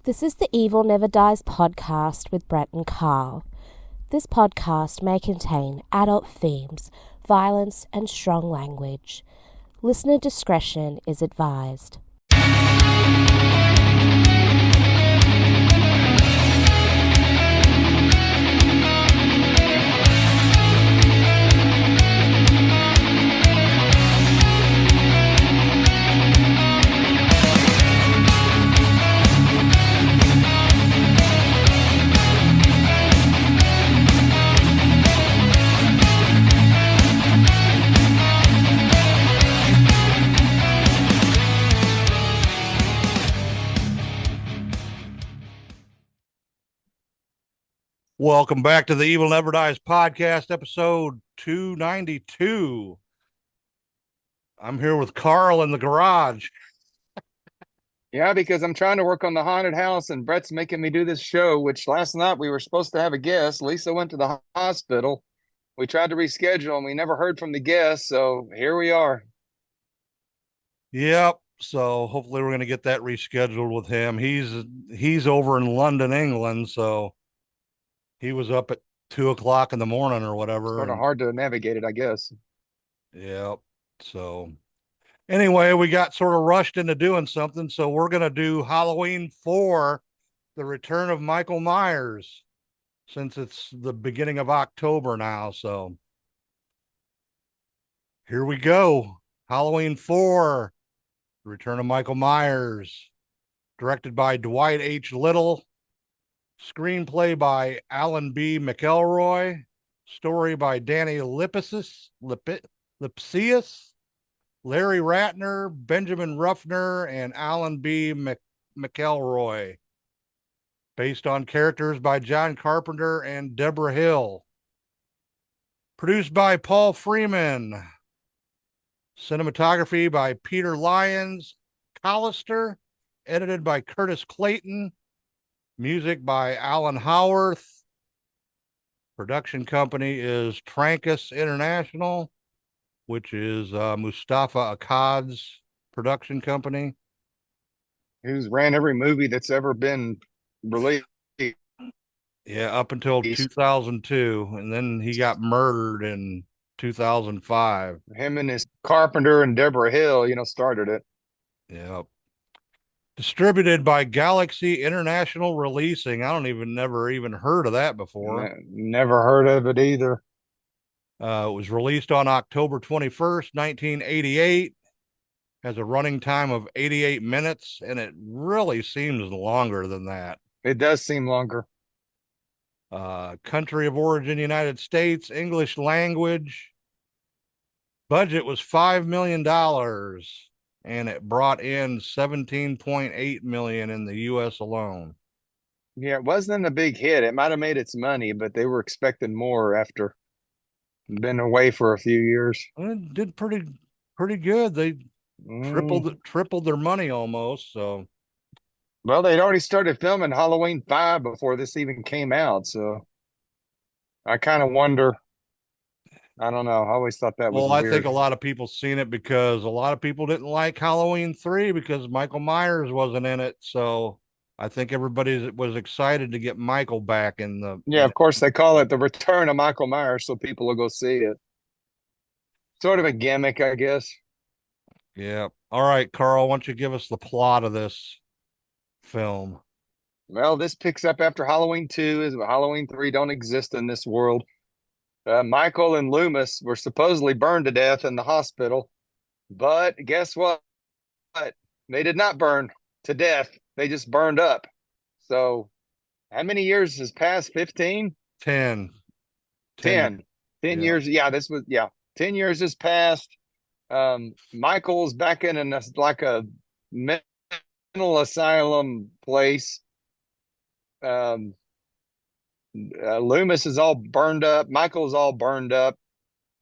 This is the Evil Never Dies podcast with Brett and Carl. This podcast may contain adult themes, violence, and strong language. Listener discretion is advised. Welcome back to the Evil Never Dies podcast, episode 292. I'm here with Carl in the garage. Yeah, because I'm trying to work on the haunted house and Brett's making me do this show, which last night we were supposed to have a guest. Lisa went to the hospital. We tried to reschedule and we never heard from the guest. So here we are. Yep. So hopefully we're going to get that rescheduled with him. He's over in London, England. So he was up at 2:00 in the morning or whatever. Sort of hard to navigate it, I guess. Yep. So anyway, we got sort of rushed into doing something. So we're going to do Halloween 4, The Return of Michael Myers, since it's the beginning of October now. So here we go. Halloween 4, The Return of Michael Myers, directed by Dwight H. Little, screenplay by Alan B. McElroy, story by Danny Lipsius, Larry Ratner, Benjamin Ruffner, and Alan B. McElroy, based on characters by John Carpenter and Deborah Hill. Produced by Paul Freeman. Cinematography by Peter Lyons Collister. Edited by Curtis Clayton. Music by Alan Howarth. Production company is Trancas International, which is Mustafa Akkad's production company. Who's ran every movie that's ever been released. Yeah, up until 2002, and then he got murdered in 2005. Him and his Carpenter and Deborah Hill, started it. Yep. Distributed by Galaxy International Releasing. I don't never even heard of that before. Never heard of it either. It was released on October 21st, 1988. Has a running time of 88 minutes, and it really seems longer than that. It does seem longer. Country of origin, United States, English language. Budget was $5 million, and it brought in $17.8 million in the U.S. alone. Yeah, it wasn't a big hit. It might have made its money, but they were expecting more after been away for a few years. It did pretty good. They tripled their money almost. So, well, they'd already started filming Halloween 5 before this even came out. So, I kind of wonder. I don't know. I always thought that was weird. I think a lot of people seen it because a lot of people didn't like Halloween 3 because Michael Myers wasn't in it. So I think everybody was excited to get Michael back in the. Yeah, of course they call it The Return of Michael Myers, so people will go see it. Sort of a gimmick, I guess. Yeah. All right, Carl, why don't you give us the plot of this film? Well, this picks up after Halloween 2. Is Halloween 3 don't exist in this world. Michael and Loomis were supposedly burned to death in the hospital, but guess what? They did not burn to death. They just burned up. So how many years has passed? 15? 10. 10 years. Yeah, 10 years has passed. Michael's back in like a mental asylum place. Loomis is all burned up. Michael's all burned up.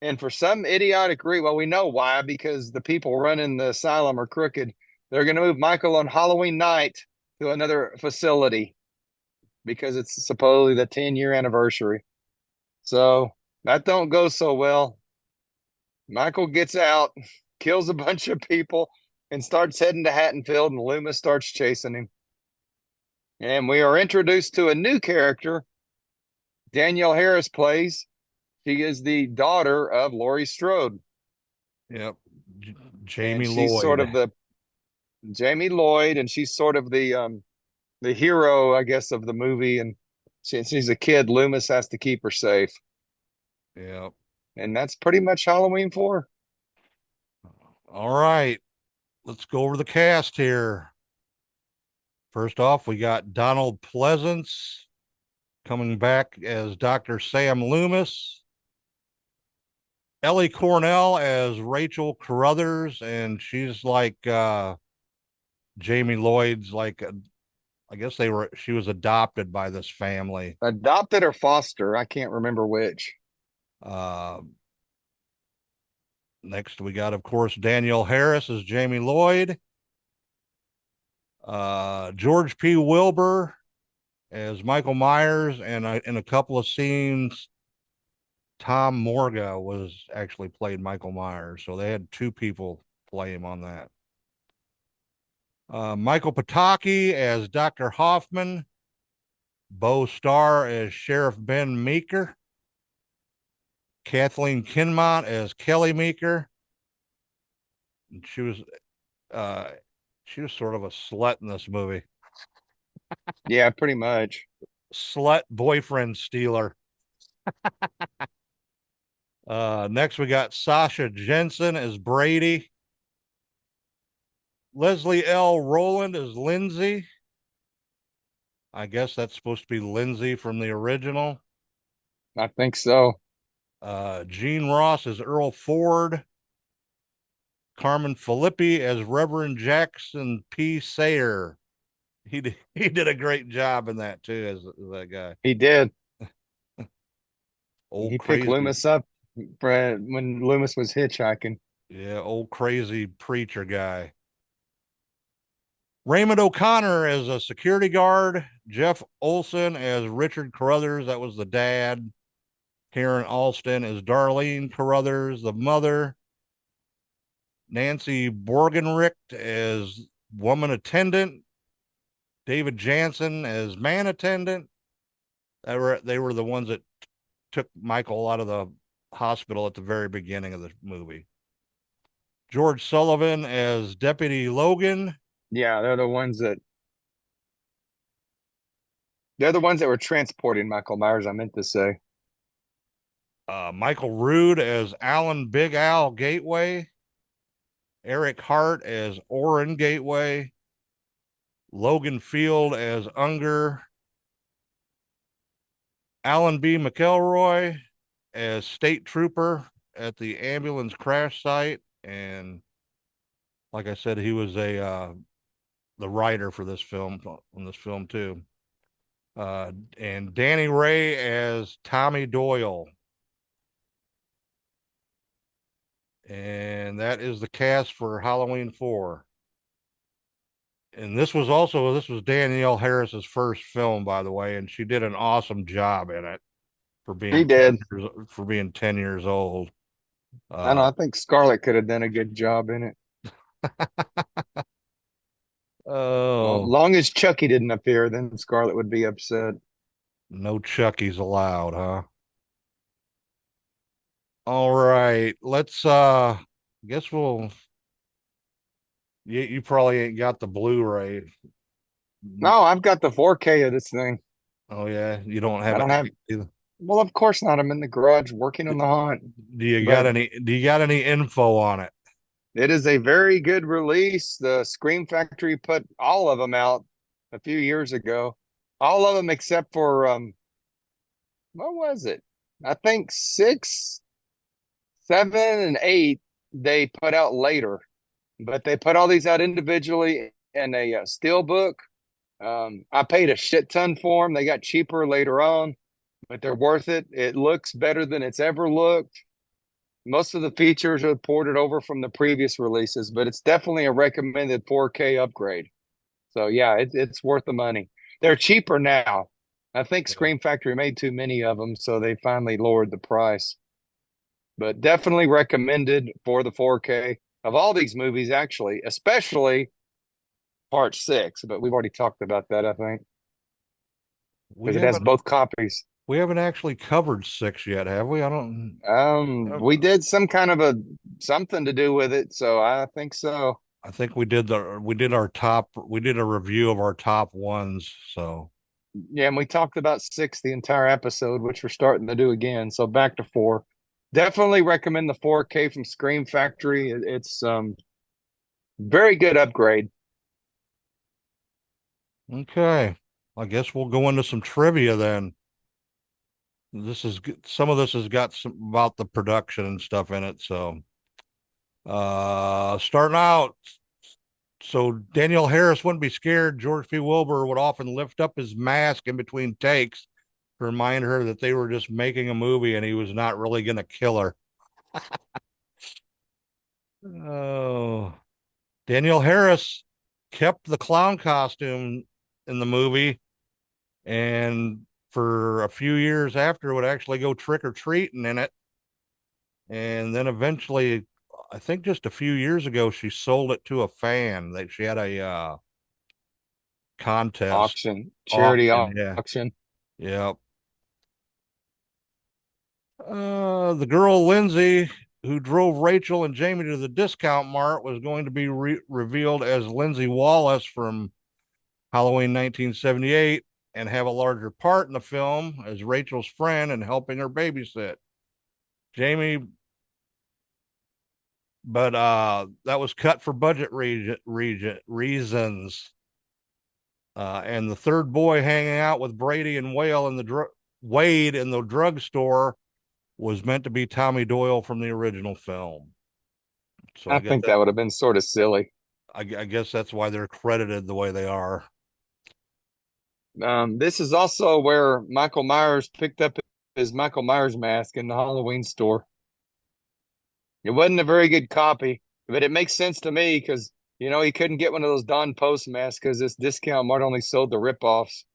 And for some idiotic reason, well, we know why, because the people running the asylum are crooked. They're going to move Michael on Halloween night to another facility because it's supposedly the 10-year anniversary. So that don't go so well. Michael gets out, kills a bunch of people, and starts heading to Haddonfield, and Loomis starts chasing him. And we are introduced to a new character. Danielle Harris plays. She is the daughter of Laurie Strode. Yep. And Jamie she's sort Lloyd. of the Jamie Lloyd, and she's sort of the hero, I guess, of the movie. And since she's a kid, Loomis has to keep her safe. Yep. And that's pretty much Halloween 4. All right. Let's go over the cast here. First off, we got Donald Pleasence coming back as Dr. Sam Loomis. Ellie Cornell as Rachel Carruthers, and she's like Jamie Lloyd's like I guess she was adopted by this family. Adopted or foster, I can't remember which. Next we got, of course, Danielle Harris as Jamie Lloyd. George P. Wilbur as Michael Myers, and in a couple of scenes, Tom Morga was actually played Michael Myers, so they had two people play him on that. Michael Pataki as Dr. Hoffman, Bo Starr as Sheriff Ben Meeker, Kathleen Kinmont as Kelly Meeker. And she was sort of a slut in this movie. Yeah, pretty much. Slut boyfriend stealer. Next we got Sasha Jensen as Brady. Leslie L. Rowland as Lindsay. I guess that's supposed to be Lindsay from the original. I think so. Gene Ross as Earl Ford. Carmen Filippi as Reverend Jackson P. Sayer. He did a great job in that too, as that guy. He did. Old Picked crazy Loomis up when Loomis was hitchhiking. Yeah, old crazy preacher guy. Raymond O'Connor as a security guard. Jeff Olson as Richard Carruthers. That was the dad. Karen Alston as Darlene Carruthers, the mother. Nancy Borgenricht as woman attendant. David Jansen as man attendant. They were the ones that took Michael out of the hospital at the very beginning of the movie. George Sullivan as Deputy Logan. Yeah, they're the ones that were transporting Michael Myers, I meant to say. Michael Rood as Alan Big Al Gateway. Eric Hart as Orrin Gateway. Logan Field as Unger. Alan B. McElroy as State Trooper at the ambulance crash site. And like I said, he was the writer for this film, on this film too. And Danny Ray as Tommy Doyle. And that is the cast for Halloween 4. And this was Danielle Harris's first film, by the way, and she did an awesome job in it for being 10 years old. I know. I think Scarlett could have done a good job in it. Oh, long as Chucky didn't appear, then Scarlett would be upset. No Chuckies allowed, huh? All right, let's guess we'll you probably ain't got the Blu-ray. No, I've got the 4K of this thing. Oh yeah, you don't have I don't have either. Well, of course not. I'm in the garage working on the haunt. Do you got any info on it? It is a very good release. The Scream Factory put all of them out a few years ago. All of them except for what was it? I think 6, 7, and 8 they put out later, but they put all these out individually in a steel book. I paid a shit ton for them. They got cheaper later on, but they're worth it. It looks better than it's ever looked. Most of the features are ported over from the previous releases, but it's definitely a recommended 4K upgrade. So yeah, it's worth the money. They're cheaper now. I think Scream Factory made too many of them, so they finally lowered the price. But definitely recommended for the 4K of all these movies, actually, especially Part 6. But we've already talked about that, I think. We because it has haven't both copies. we haven't actually covered 6 yet, have we? I don't. We did some kind of a something to do with it, so I think so. I think we did a review of our top ones. So Yeah, and we talked about 6 the entire episode, which we're starting to do again. So back to 4. Definitely recommend the 4K from Scream Factory. It's very good upgrade. okay, I guess we'll go into some trivia then. Some of this has got some about the production and stuff in it. So starting out, so Danielle Harris wouldn't be scared. George P. Wilbur would often lift up his mask in between takes to remind her that they were just making a movie and he was not really going to kill her. Oh, Danielle Harris kept the clown costume in the movie, and for a few years after would actually go trick or treating in it. And then eventually, I think just a few years ago, she sold it to a fan. That she had a contest Charity auction. Yeah, auction. yeah. The girl Lindsay, who drove Rachel and Jamie to the discount mart, was going to be revealed as Lindsay Wallace from Halloween 1978 and have a larger part in the film as Rachel's friend and helping her babysit Jamie. But that was cut for budget reasons. And the third boy hanging out with Brady and Wade in the drugstore was meant to be Tommy Doyle from the original film. So I I guess think that would have been sort of silly. I guess that's why they're credited the way they are. This is also where Michael Myers picked up his Michael Myers mask in the Halloween store. It wasn't a very good copy, but it makes sense to me because he couldn't get one of those Don Post masks because this discount mart only sold the ripoffs.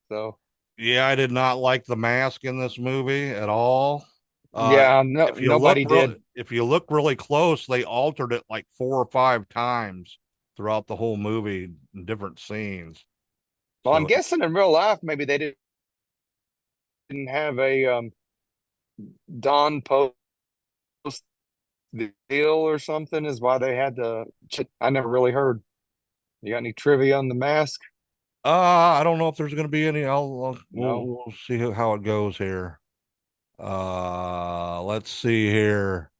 So Yeah, I did not like the mask in this movie at all. yeah, no, nobody did. If you look really close, they altered it like 4 or 5 times throughout the whole movie in different scenes. Well, I'm So guessing in real life maybe they didn't have a Don Post deal or something is why they had to. I never really heard. You got any trivia on the mask? I don't know if there's going to be any. No. We'll see how it goes here. Let's see here.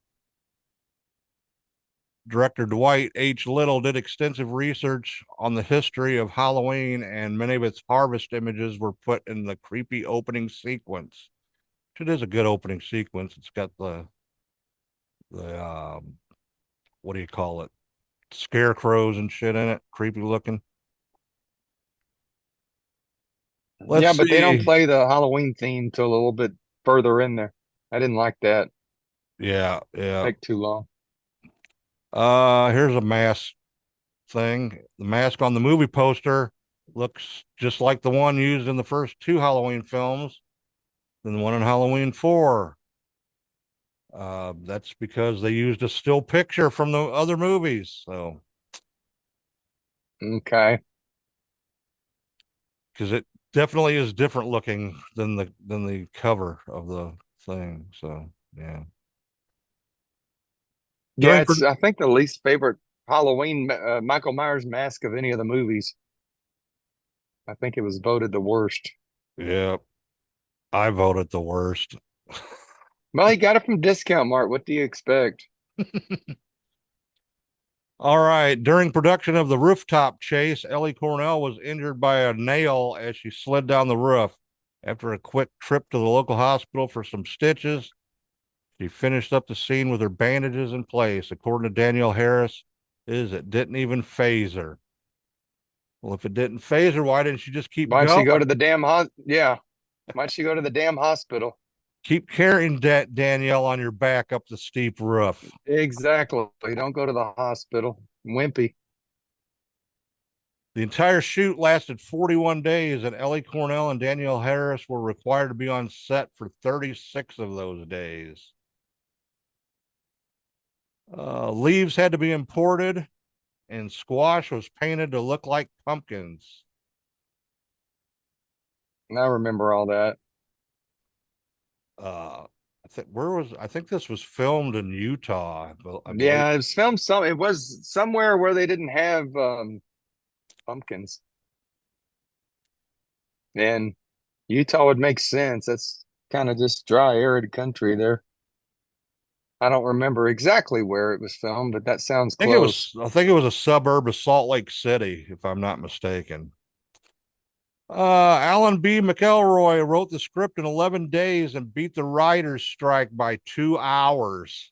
Director Dwight H. Little did extensive research on the history of Halloween, and many of its harvest images were put in the creepy opening sequence. It is a good opening sequence. It's got the what do you call it? Scarecrows and shit in it, creepy looking. Let's Yeah, but they don't see. play the Halloween theme till a little bit further in there. I didn't like that. Yeah, yeah. Take too long. Here's a mask thing. The mask on the movie poster looks just like the one used in the first 2 Halloween films, than the one in Halloween 4. That's because they used a still picture from the other movies. So, Okay. because it definitely is different looking than the cover of the thing. So, yeah. Yeah, During it's I think the least favorite Halloween Michael Myers mask of any of the movies. I think it was voted the worst. Yeah, I voted the worst. Well, he got it from Discount Mart. What do you expect? All right. During production of the rooftop chase, Ellie Cornell was injured by a nail as she slid down the roof. After a quick trip to the local hospital for some stitches, she finished up the scene with her bandages in place. According to Danielle Harris, it didn't even phase her. Well, if it didn't phase her, why didn't she just keep Why'd she going? go to the damn Yeah. Why'd she go to the damn hospital? Keep carrying Danielle on your back up the steep roof. Exactly. Don't go to the hospital. Wimpy. The entire shoot lasted 41 days, and Ellie Cornell and Danielle Harris were required to be on set for 36 of those days. Leaves had to be imported, and squash was painted to look like pumpkins. I remember all that. I think this was filmed in Utah, I believe. Yeah, it was filmed it was somewhere where they didn't have pumpkins. And Utah would make sense. That's kind of just dry, arid country there. I don't remember exactly where it was filmed, but that sounds close. I think it was a suburb of Salt Lake City, if I'm not mistaken. Alan B. McElroy wrote the script in 11 days and beat the writer's strike by 2 hours.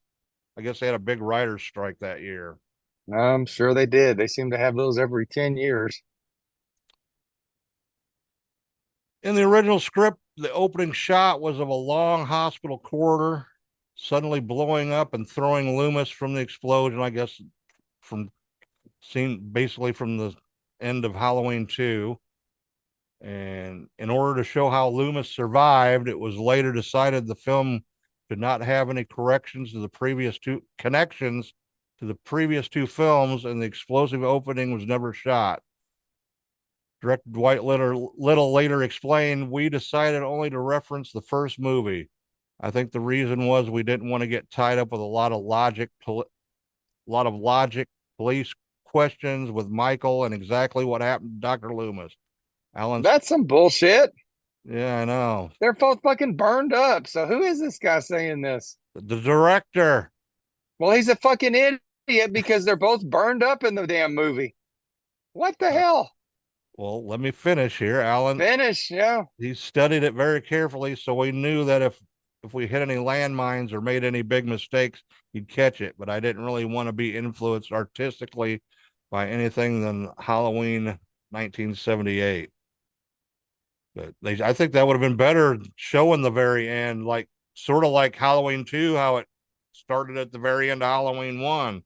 I guess they had a big writer's strike that year. I'm sure they did. They seem to have those every 10 years. In the original script, the opening shot was of a long hospital corridor suddenly blowing up and throwing Loomis from the explosion, I guess, from basically from the end of Halloween 2. And in order to show how Loomis survived, it was later decided the film did not have any corrections to the previous two connections to the previous two films, and the explosive opening was never shot. Director Dwight Little later explained, "We decided only to reference the first movie. I think the reason was we didn't want to get tied up with a lot of logic, police questions with Michael and exactly what happened to Dr. Loomis." Alan's, That's some bullshit. yeah, I know. They're both fucking burned up. So who is this guy saying this? The director. Well, he's a fucking idiot because they're both burned up in the damn movie. What the hell? Well, let me finish here. Alan, Finish, yeah. he studied it very carefully, so we knew that if we hit any landmines or made any big mistakes, he'd catch it. But I didn't really want to be influenced artistically by anything than Halloween 1978. But I think that would have been better showing the very end, like sort of like Halloween 2, how it started at the very end of Halloween 1.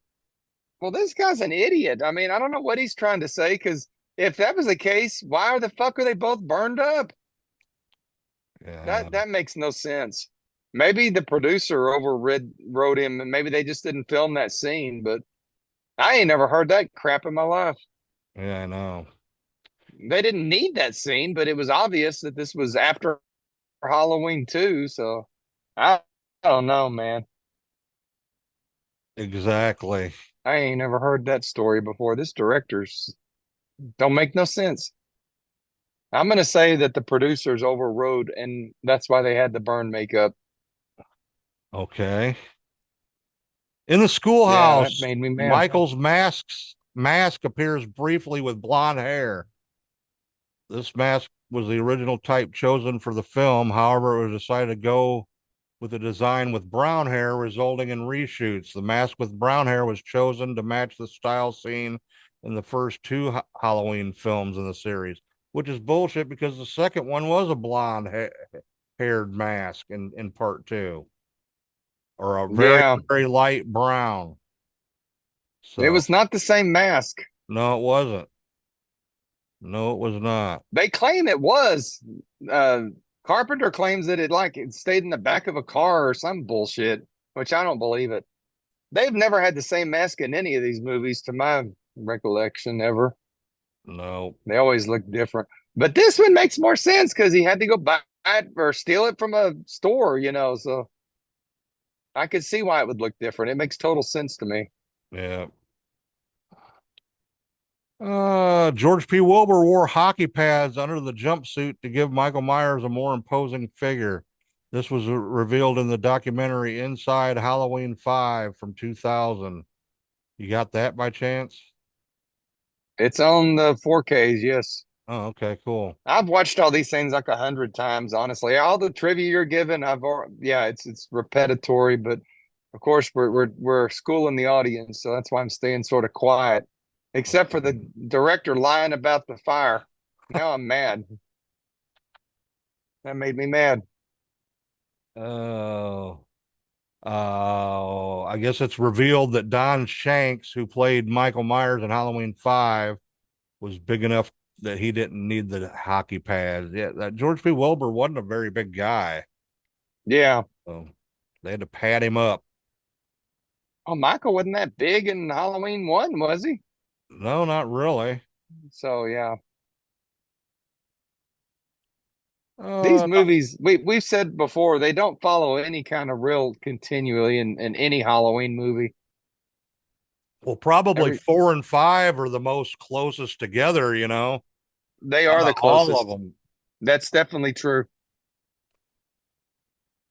Well, this guy's an idiot. I mean, I don't know what he's trying to say because if that was the case, why the fuck are they both burned up? Yeah, That makes no sense. Maybe the producer wrote him, and maybe they just didn't film that scene. But I ain't never heard that crap in my life. yeah, I know. They didn't need that scene, but it was obvious that this was after Halloween too. So I don't know, man. Exactly. I ain't never heard that story before. This director's don't make no sense. I'm gonna say that the producers overrode, and that's why they had to burn makeup. Okay. In the Yeah, that schoolhouse, made me mad. Michael's mask appears briefly with blonde hair. This mask was the original type chosen for the film. However, it was decided to go with a design with brown hair, resulting in reshoots. The mask with brown hair was chosen to match the style seen in the first two Halloween films in the series, which is bullshit because the second one was a haired mask in part two, or a very, Yeah, very light brown. it So, was not the same mask. no, it wasn't. No, it was not. They claim it was. Uh, Carpenter claims that it stayed in the back of a car or some bullshit, which I don't believe it. They've never had the same mask in any of these movies, to my recollection, ever. No. They always look different. But this one makes more sense because he had to go buy it or steal it from a store. So I could see why it would look different. It makes total sense to me. Yeah. George P. Wilbur wore hockey pads under the jumpsuit to give Michael Myers a more imposing figure. This was revealed in the documentary Inside Halloween 5 from 2000. You got that by chance? It's on the 4Ks, yes. Oh, okay, cool. I've watched all these things like 100 times, honestly. All the trivia you're given, yeah, it's repetitory, but of course we're schooling the audience, so that's why I'm staying sort of quiet, except for the director lying about the fire. Now I'm mad. That made me mad. Oh, I guess it's revealed that Don Shanks, who played Michael Myers in Halloween 5, was big enough that he didn't need the hockey pads. Yeah, that George P. Wilbur wasn't a very big guy. Yeah. So they had to pad him up. Oh, Michael wasn't that big in Halloween 1, was he? No, not really. So yeah. These Uh, movies, we've said before, they don't follow any kind of real continually in any Halloween movie. well, probably Every 4 and 5 are the most closest together, They out are of the all of closest. them. That's definitely true.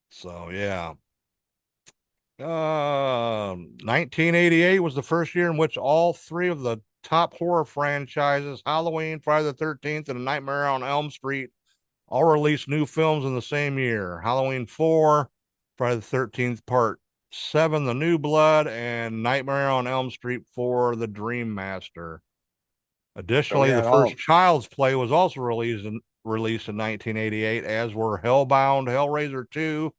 So yeah. 1988 was the first year in which all three of the top horror franchises, Halloween, Friday the 13th, and Nightmare on Elm Street, all released new films in the same year. Halloween 4, Friday the 13th, Part 7, The New Blood, and Nightmare on Elm Street 4, The Dream Master. So we Additionally, the had first all. Child's Play was also released in 1988, as were Hellbound, Hellraiser 2,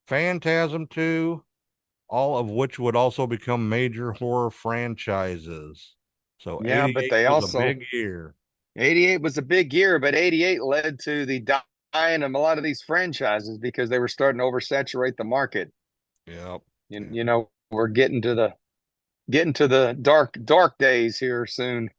Phantasm 2, all of which would also become major horror franchises. So Yeah, but 88 they was a also big year. 88 was a big year, but 88 led to the dying of a lot of these franchises because they were starting to oversaturate the market. Yep. We're getting to the dark days here soon.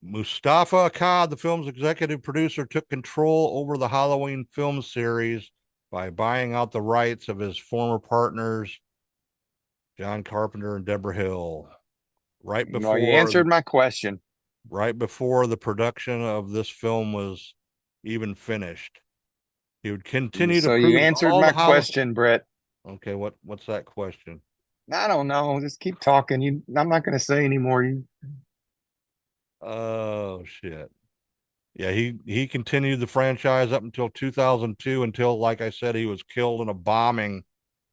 Mustafa Akkad, the film's executive producer, took control over the Halloween film series by buying out the rights of his former partners, John Carpenter and Deborah Hill, right Well, you before answered my question. the production of this film was even finished. He would continue to So you produce answered all my the question, Brett. Okay, what's that question? I don't know. Just keep talking. I'm not going to say anymore. Oh shit. Yeah, he continued the franchise up until 2002, until, like I said, he was killed in a bombing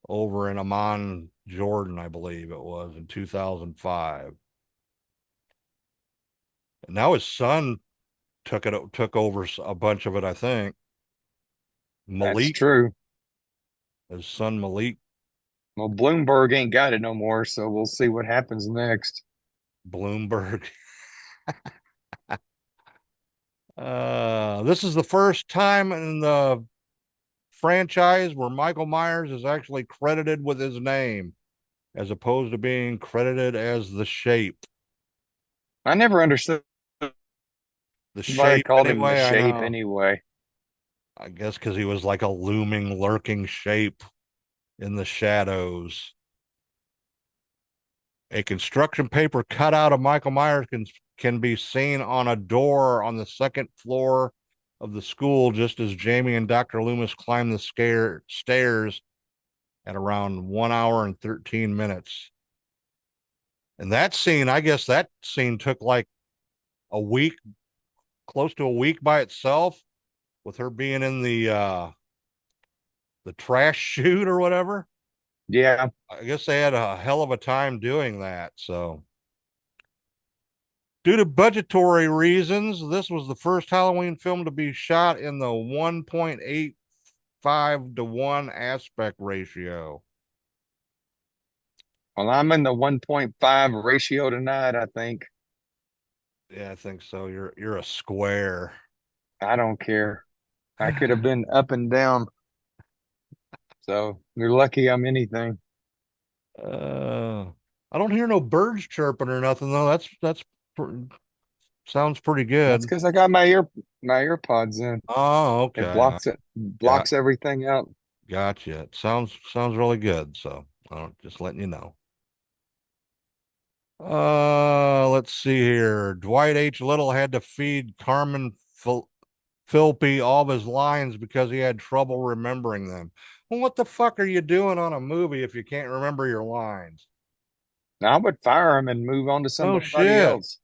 over in Amman, Jordan, I believe it was, in 2005. And now his son took over a bunch of it, I think. That's Malik, true. his son Malik Well, Bloomberg ain't got it no more, so we'll see what happens next. Bloomberg. This is the first time in the franchise where Michael Myers is actually credited with his name, as opposed to being credited as the Shape. I never understood The why they Shape, called him the anyway. I Shape know. anyway. I guess because he was like a looming, lurking shape in the shadows. A construction paper cutout of Michael Myers can be seen on a door on the second floor of the school, just as Jamie and Dr. Loomis climb the stairs at around 1 hour and 13 minutes. And that scene, I guess that scene took like a week, close to a week by itself, with her being in the trash chute or whatever. Yeah. I guess they had a hell of a time doing that. So, due to budgetary reasons, this was the first Halloween film to be shot in the 1.85 to 1 aspect ratio. Well, I'm in the 1.5 ratio tonight, I think. Yeah, I think so. You're a square. I don't care. I could have been up and down. So you're lucky I'm anything. Uh, I don't hear no birds chirping or nothing though. Sounds pretty That's good. because I got my earpods in. Oh, It okay. Got blocks everything out. gotcha. It sounds really good. So, just letting you know. Let's see here. Dwight H. Little had to feed Carmen Philby all of his lines because he had trouble remembering them. Well, what the fuck are you doing on a movie if you can't remember your lines? Now I would fire him and move on to No somebody shit. else.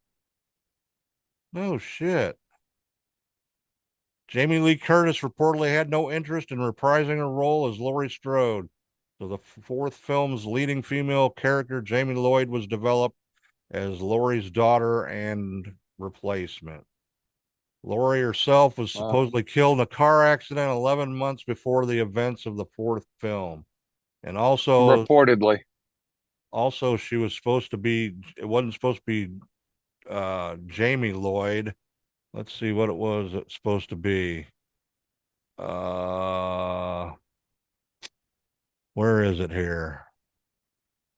No shit. Jamie Lee Curtis reportedly had no interest in reprising her role as Laurie Strode. So the fourth film's leading female character, Jamie Lloyd, was developed as Laurie's daughter and replacement. Laurie herself was Well, supposedly killed in a car accident 11 months before the events of the fourth film. And reportedly. also she was supposed to be, it wasn't supposed to be Jamie Lloyd. Let's see what it was it's supposed to be. Uh where is it here?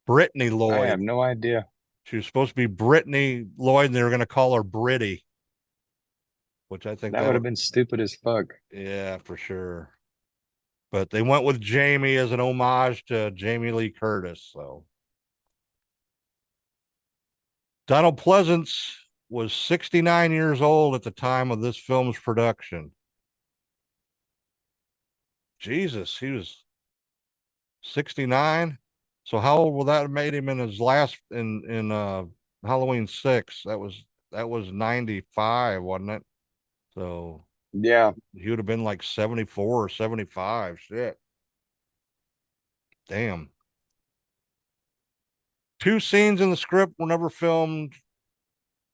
Brittany I Lloyd. have no idea. She was supposed to be Brittany Lloyd, and they were going to call her Britty. which I think That would have been stupid as fuck. yeah, for sure. But they went with Jamie as an homage to Jamie Lee Curtis. So Donald Pleasence was 69 years old at the time of this film's production. Jesus, he was 69. So how old will that have made him in his last in Halloween 6? That was 95, wasn't it? So Yeah. he would have been like 74 or 75. Shit. Damn. Two scenes in the script were never filmed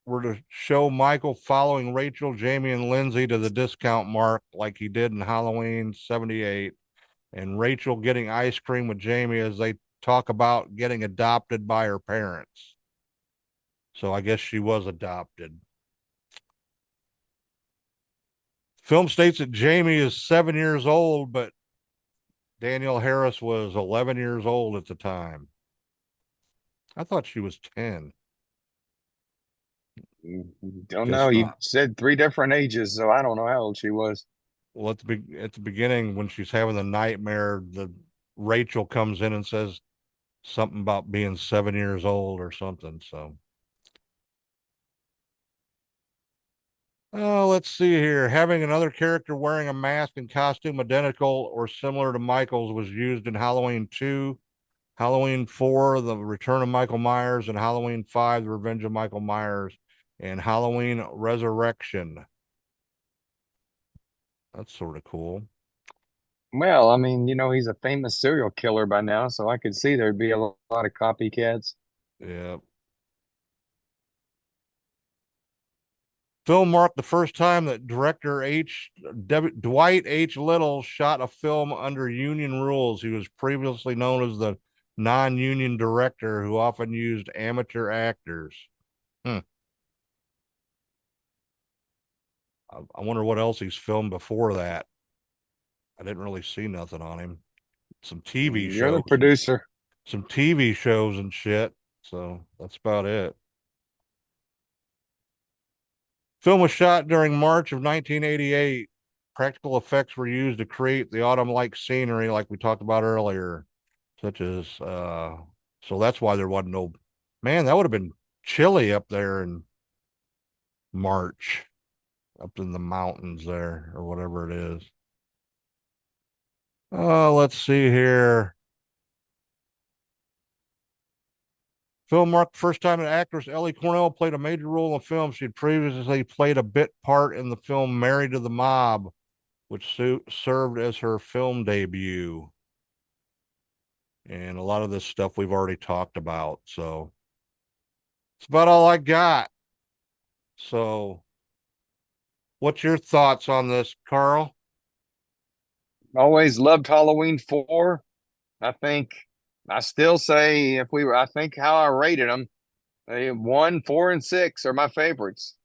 were to show Michael following Rachel, Jamie, and Lindsay to the discount mart like he did in Halloween 78, and Rachel getting ice cream with Jamie as they talk about getting adopted by her parents. So I guess she was adopted. Film states that Jamie is 7 years old, but Danielle Harris was 11 years old at the time. I thought she was 10. Don't Guess know. You not. said 3 different ages, so I don't know how old she was. Well, at the beginning when she's having the nightmare, the Rachel comes in and says something about being 7 years old or something. So, let's see here. Having another character wearing a mask and costume identical or similar to Michael's was used in Halloween 2, Halloween 4, The Return of Michael Myers, and Halloween 5, The Revenge of Michael Myers, and Halloween Resurrection. That's sort of cool. Well, I mean, he's a famous serial killer by now, so I could see there'd be a lot of copycats. Yeah. Film marked the first time that director Dwight H. Little shot a film under union rules. He was previously known as the non-union director who often used amateur actors. Hmm. I wonder what else he's filmed before that. I didn't really see nothing on him. Some TV You're the shows, producer. some TV shows and shit. So that's about it. Film was shot during March of 1988. Practical effects were used to create the autumn-like scenery like we talked about earlier, such as so that's why there wasn't no man, that would have been chilly up there in March, up in the mountains there, or whatever it is. Let's see here. Film marked the first time an actress, Ellie Cornell, played a major role in the film. She had previously played a bit part in the film Married to the Mob, which served as her film debut. And a lot of this stuff we've already talked about. So it's about all I got. So, what's your thoughts on this, Carl? Always loved Halloween 4. I still say I think how I rated them, 1, 4, and 6 are my favorites.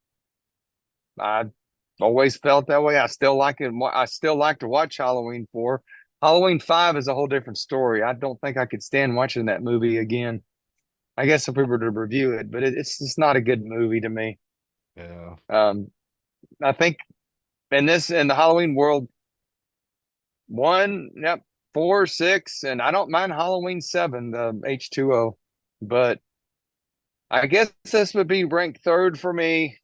I always felt that way. I still like it. I still like to watch Halloween 4. Halloween 5 is a whole different story. I don't think I could stand watching that movie again. I guess if we were to review it, but it's just not a good movie to me. Yeah. I think in the Halloween world, 1, yep, 4, 6, and I don't mind Halloween 7, the H2O, but I guess this would be ranked third for me.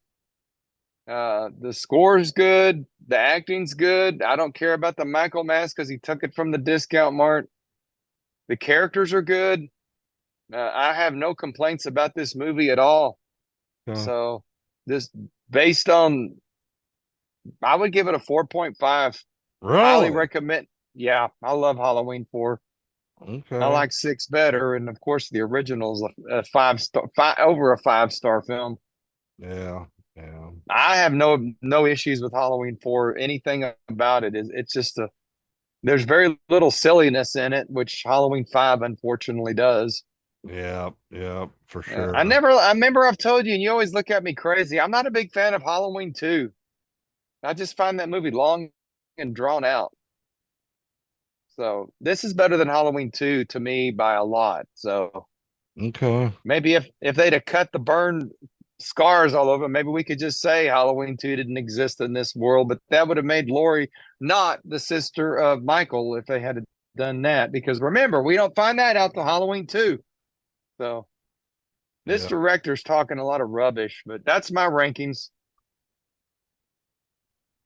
The score's good, the acting's good. I don't care about the Michael mask because he took it from the discount mart. The characters are good. I have no complaints about this movie at all. Yeah. So this based on, I would give it a 4.5. Highly Really? recommend. Yeah, I love Halloween 4. I Okay. like 6 better, and of course the original's a 5-star, over a 5-star film. Yeah. Yeah. I have no issues with Halloween 4. Anything about it is it's just there's very little silliness in it, which Halloween 5 unfortunately does. Yeah. Yeah. For I sure. never I remember I've told you, and you always look at me crazy. I'm not a big fan of Halloween 2. I just find that movie long and drawn out. So this is better than Halloween 2 to me by a lot. So Okay. maybe if they'd have cut the burn scars all over. Maybe we could just say Halloween 2 didn't exist in this world, but that would have made Laurie not the sister of Michael if they had done that. Because remember, we don't find that out till Halloween 2. So this Yeah. director's talking a lot of rubbish, but that's my rankings.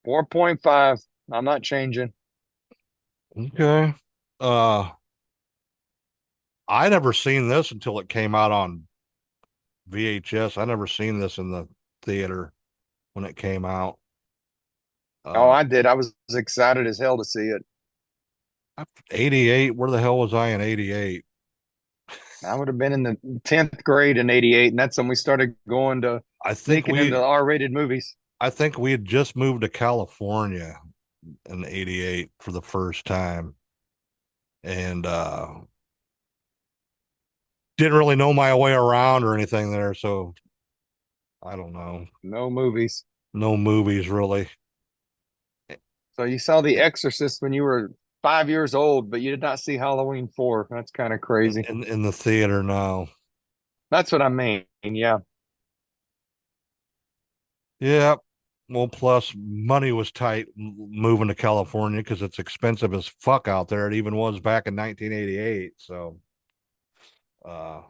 4.5. I'm not changing. Okay. I never seen this until it came out on VHS. I never seen this in the theater when it came out. Oh, Uh, I did. I was excited as hell to see it. 88. Where the hell was I in 88? I would have been in the 10th grade in 88, and that's when we started going to I think sneaking into we, R-rated movies. I think we had just moved to California in 88 for the first time. And, didn't really know my way around or anything there. So I don't know. No movies. No movies really. So you saw The Exorcist when you were 5 years old, but you did not see Halloween 4. That's kind of crazy. In the theater now. That's what I mean. Yeah. Yeah. Well, plus money was tight moving to California because it's expensive as fuck out there. It even was back in 1988. So, uh,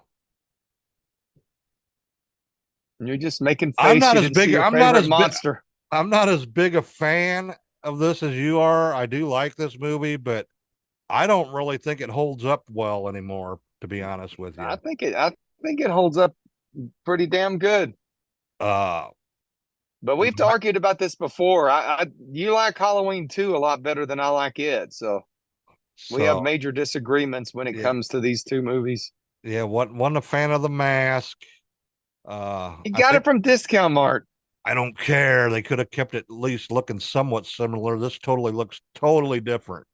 You're just making I'm face. not You as didn't see big. your favorite monster. I'm not as big a fan of this as you are. I do like this movie, but I don't really think it holds up well anymore, to be honest with you. I think it holds up pretty damn good. Uh, But we've argued about this before. You like Halloween 2 a lot better than I like it. So we have so major disagreements when it yeah, comes to these two movies. yeah, wasn't a fan of the mask. You I got think it from Discount Mart. I don't care. They could have kept it at least looking somewhat similar. This totally looks totally different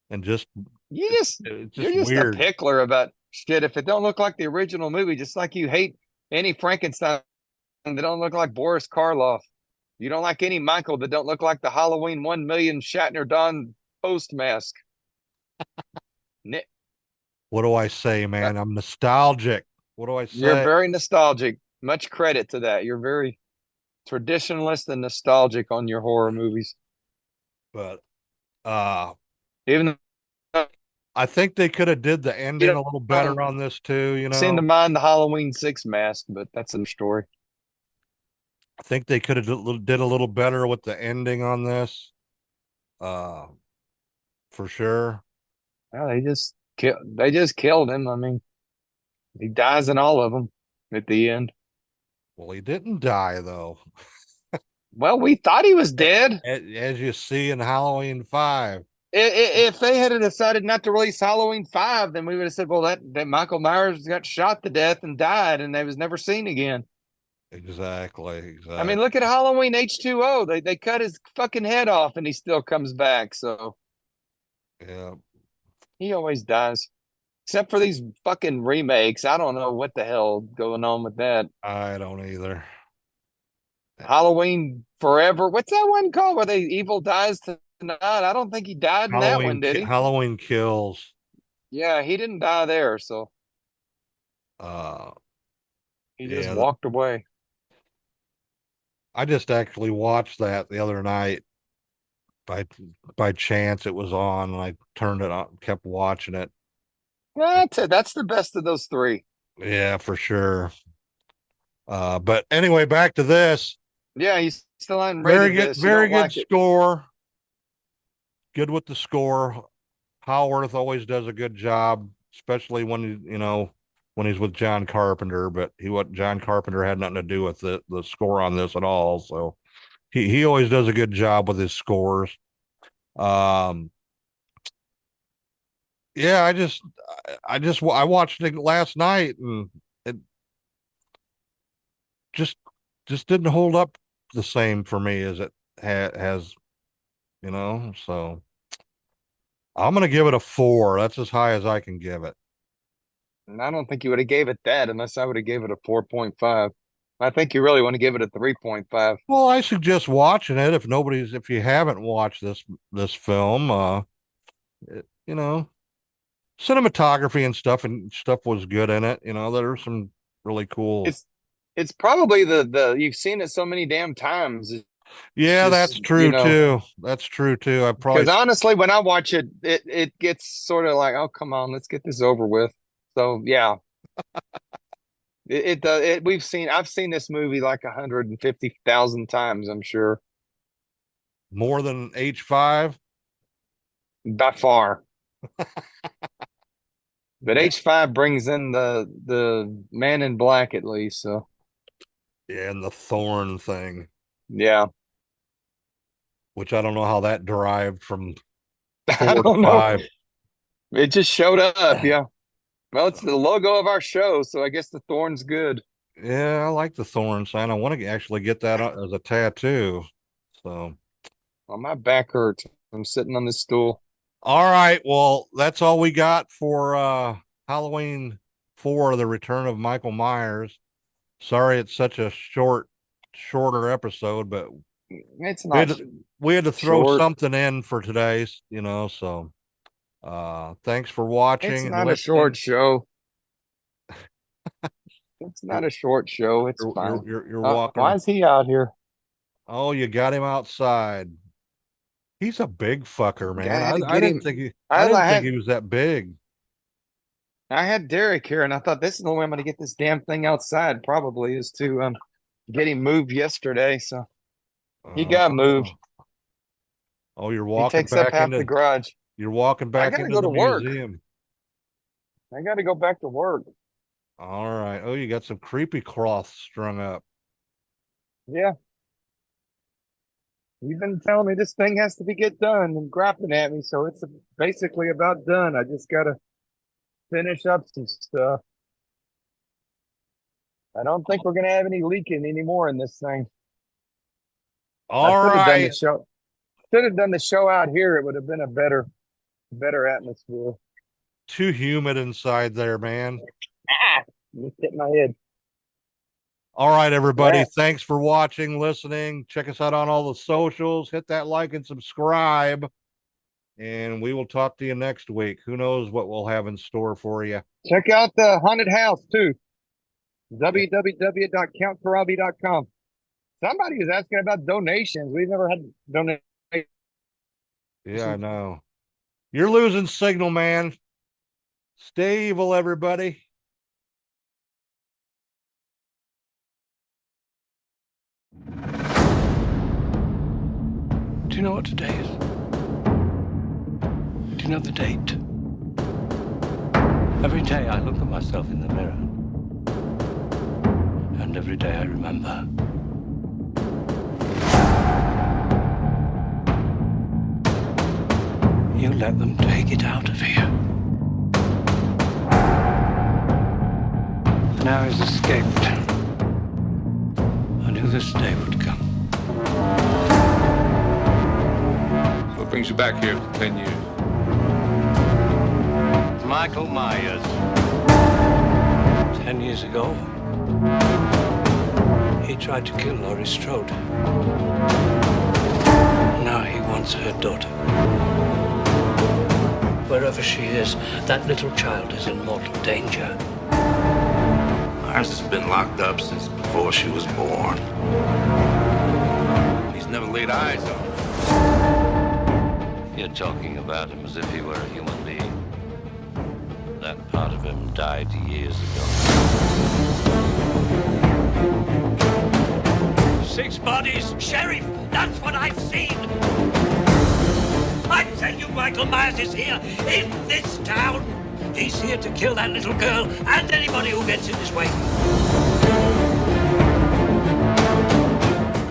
and just You just it's you're just just a weird. pickler about shit. If it don't look like the original movie, just like you hate any Frankenstein that don't look like Boris Karloff. You don't like any Michael that don't look like the Halloween 1 million Shatner Don Post mask. What do I say, man? I'm nostalgic. What do I You're say? very nostalgic. Much credit to that. You're very traditionalist and nostalgic on your horror movies. But uh Even though I think they could have did the you ending a little don't better on this too, you seem to know. mind the Halloween 6 mask, but that's another story. I think they could have did a little better with the ending on this. Uh for sure. Well, they just killed him. I mean, he dies in all of them at the end. Well, he didn't die though. Well, we thought he was dead. As you see in Halloween 5. If they had decided not to release Halloween 5, then we would have said, well, that Michael Myers got shot to death and died, and they was never seen again. Exactly. I mean, look at Halloween H2O. They cut his fucking head off, and he still comes back. So Yeah. he always dies, except for these fucking remakes. I don't know what the hell going on with that. I don't either. Halloween Forever. What's that one called where they evil dies tonight? I don't think he died in that one, did he? Halloween Kills. Yeah, he didn't die there, so Uh he just yeah, walked away. I just actually watched that the other night by chance. It was on and I turned it on, kept watching it. That's it. That's the best of those three. Yeah, for sure. But anyway, back to this. Yeah, you still haven't rated this. You Very don't good like it. score. Good with the score. Howarth always does a good job, especially when when he's with John Carpenter. But John Carpenter had nothing to do with the score on this at all. So he always does a good job with his scores. Um, yeah, I watched it last night and it just didn't hold up the same for me as it has, So I'm gonna give it a 4. That's as high as I can give it. And I don't think you would have gave it that unless I would have gave it a 4.5. I think you really want to give it a 3.5. Well, I suggest watching it if you haven't watched this film. You know, cinematography and stuff was good in it. There were some really cool It's It's probably the you've seen it so many damn times. Yeah, that's just, true too. That's true too. I probably because honestly, when I watch it, it gets sort of like, oh, come on, let's get this over with. So yeah, I've seen this movie like 150,000 times, I'm sure, more than H5. by far. But Yeah. H5 brings in the Man in Black at least. So Yeah, and the thorn thing, yeah, which I don't know how that derived from I 4 to don't know. 5. It just showed up. Yeah. Well, it's the logo of our show, so I guess the thorn's good. Yeah, I like the thorn sign. I want to actually get that as a tattoo. So, Well, my back hurts. I'm sitting on this stool. all right. Well, that's all we got for Halloween 4, The Return of Michael Myers. Sorry it's such a shorter episode, but It's we had not to, we had to throw short. something in for today, so thanks for watching It's and not a short listening. show. It's not You're a short show. It's you're fine. you're, you're walking. Why is he out here? Oh, you got him outside. He's a big fucker, I man. had I, to I get didn't him. think he I I, didn't I think had he was that big. I had Derek here, and I thought this is the only way I'm going to get this damn thing outside. Probably is to get him moved yesterday. So he got moved. Oh, oh, He takes up half the garage. you're walking I back got to into go the to work. museum. I got to go back to work. All right. Oh, you got some creepy cloths strung up. Yeah. You've been telling me this thing has to get done and grappling at me, so it's basically about done. I just got to finish up some stuff. I don't think we're going to have any leaking anymore in this thing. All I should have done the right. show. Should have done the show out here. It would have been a better atmosphere. Too humid inside there, man. Just hit my head. All right, everybody. Yeah. Thanks for watching, listening. Check us out on all the socials. Hit that like and subscribe. And we will talk to you next week. Who knows what we'll have in store for you. Check out the haunted house too. www.countfarabi.com. Somebody was asking about donations. We've never had donations. Yeah, I know. You're losing signal, man. Stay evil, everybody. Do you know what today is? Do you know the date? Every day I look at myself in the mirror. And every day I remember. You let them take it out of here. Now he's escaped. I knew this day would come. What brings you back here for 10 years? Michael Myers. 10 years ago, he tried to kill Laurie Strode. Now he wants her daughter. Wherever she is, that little child is in mortal danger. Myers has been locked up since before she was born. He's never laid eyes on her. You're talking about him as if he were a human being. That part of him died years ago. 6 bodies, Sheriff! That's what I've seen! I tell you, Michael Myers is here, in this town! He's here to kill that little girl and anybody who gets in his way.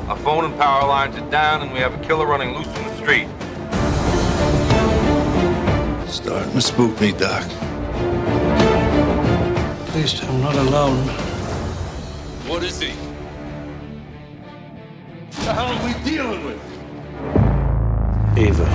Our phone and power lines are down, and we have a killer running loose in the street. Starting to spook me, Doc. At least I'm not alone. What is he? What the hell are we dealing with? Evil.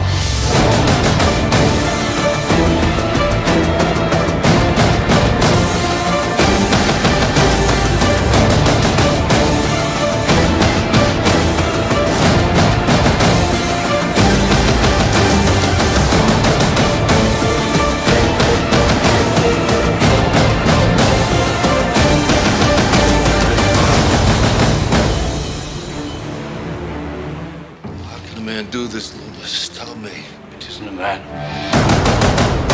man do this, Loomis? Tell me. It isn't a man.